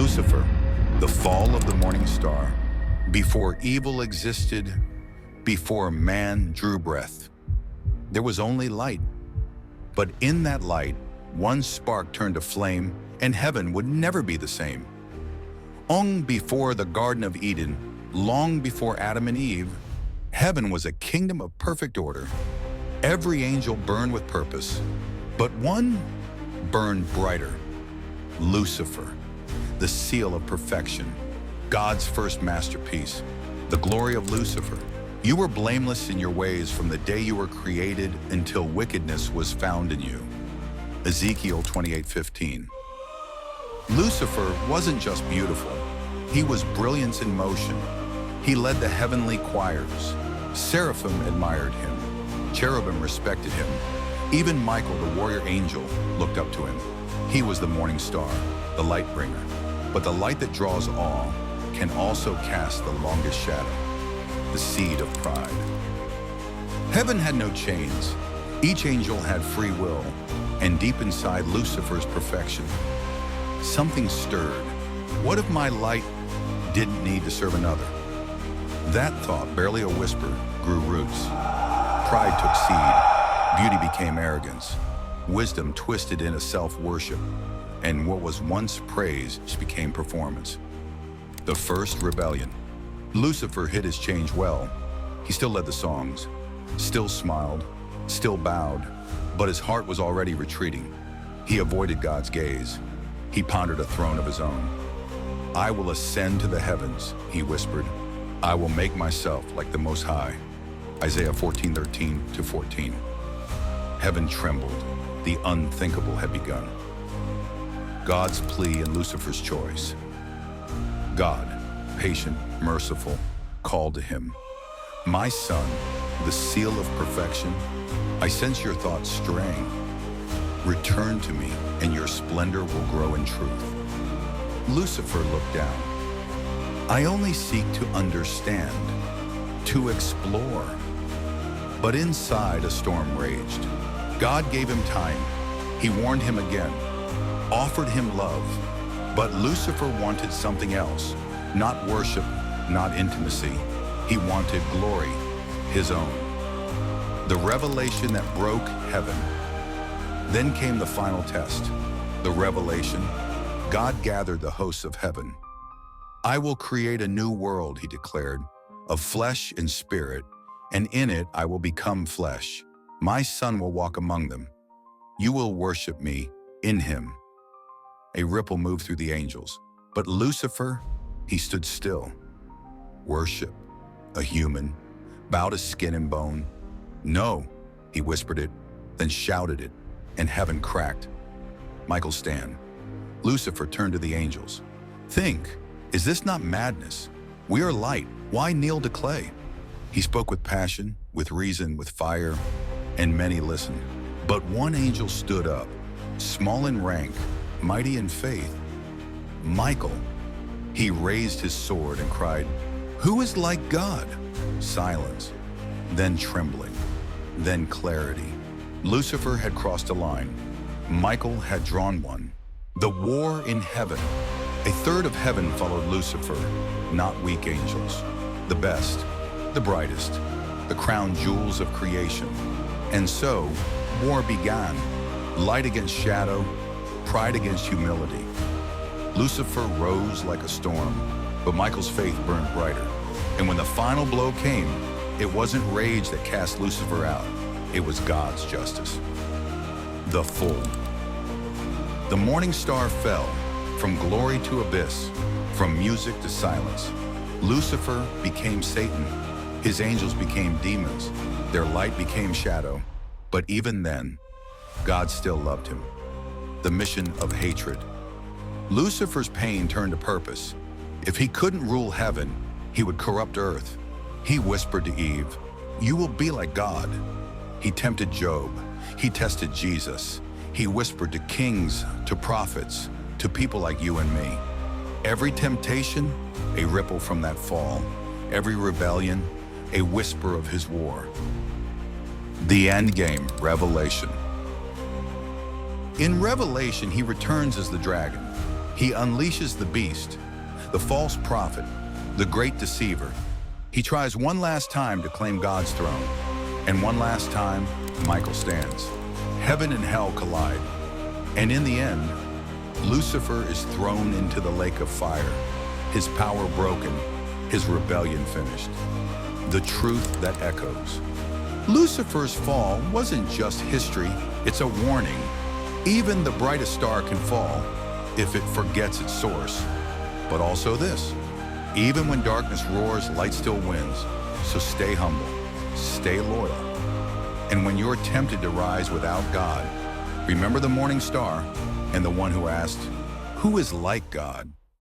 Lucifer, the fall of the morning star. Before evil existed, before man drew breath, there was only light. But in that light, one spark turned to flame, and heaven would never be the same. Long before the Garden of Eden, long before Adam and Eve, heaven was a kingdom of perfect order. Every angel burned with purpose, but one burned brighter. Lucifer, the seal of perfection, God's first masterpiece, the glory of Lucifer. You were blameless in your ways from the day you were created until wickedness was found in you. Ezekiel 28:15. Lucifer wasn't just beautiful. He was brilliance in motion. He led the heavenly choirs. Seraphim admired him. Cherubim respected him. Even Michael, the warrior angel, looked up to him. He was the morning star, the light bringer. But the light that draws awe can also cast the longest shadow, the seed of pride. Heaven had no chains. Each angel had free will, and deep inside Lucifer's perfection, something stirred. What if my light didn't need to serve another? That thought, barely a whisper, grew roots. Pride took seed. Beauty became arrogance. Wisdom twisted into self-worship. And what was once praise became performance. The first rebellion. Lucifer hid his change well. He still led the songs, still smiled, still bowed, but his heart was already retreating. He avoided God's gaze. He pondered a throne of his own. I will ascend to the heavens, he whispered. I will make myself like the Most High. Isaiah 14:13-14. Heaven trembled. The unthinkable had begun. God's plea and Lucifer's choice. God, patient, merciful, called to him. My son, the seal of perfection, I sense your thoughts straying. Return to me, and your splendor will grow in truth. Lucifer looked down. I only seek to understand, to explore. But inside a storm raged. God gave him time. He warned him again, offered him love. But Lucifer wanted something else, not worship, not intimacy. He wanted glory, his own. The revelation that broke heaven. Then came the final test, the revelation. God gathered the hosts of heaven. I will create a new world, he declared, of flesh and spirit, and in it I will become flesh. My son will walk among them. You will worship me in him. A ripple moved through the angels, but Lucifer, he stood still. Worship, a human, bowed to skin and bone. No, he whispered it, then shouted it, and heaven cracked. Michael stand. Lucifer turned to the angels. Think, is this not madness? We are light, why kneel to clay? He spoke with passion, with reason, with fire, and many listened. But one angel stood up, small in rank, mighty in faith. Michael. He raised his sword and cried, who is like God? Silence, then trembling, then clarity. Lucifer had crossed a line. Michael had drawn one. The war in heaven. A third of heaven followed Lucifer, not weak angels. The best, the brightest, the crown jewels of creation. And so, war began. Light against shadow, pride against humility. Lucifer rose like a storm, but Michael's faith burned brighter. And when the final blow came, it wasn't rage that cast Lucifer out. It was God's justice. The full. The morning star fell, from glory to abyss, from music to silence. Lucifer became Satan. His angels became demons. Their light became shadow. But even then, God still loved him. The mission of hatred. Lucifer's pain turned to purpose. If he couldn't rule heaven, he would corrupt earth. He whispered to Eve, you will be like God. He tempted Job. He tested Jesus. He whispered to kings, to prophets, to people like you and me. Every temptation, a ripple from that fall. Every rebellion, a whisper of his war. The end game, Revelation. In Revelation, he returns as the dragon. He unleashes the beast, the false prophet, the great deceiver. He tries one last time to claim God's throne, and one last time, Michael stands. Heaven and hell collide, and in the end, Lucifer is thrown into the lake of fire, his power broken, his rebellion finished. The truth that echoes. Lucifer's fall wasn't just history, it's a warning. Even the brightest star can fall if it forgets its source. But also this, even when darkness roars, light still wins. So stay humble, stay loyal. And when you're tempted to rise without God, remember the morning star and the one who asked, "Who is like God?"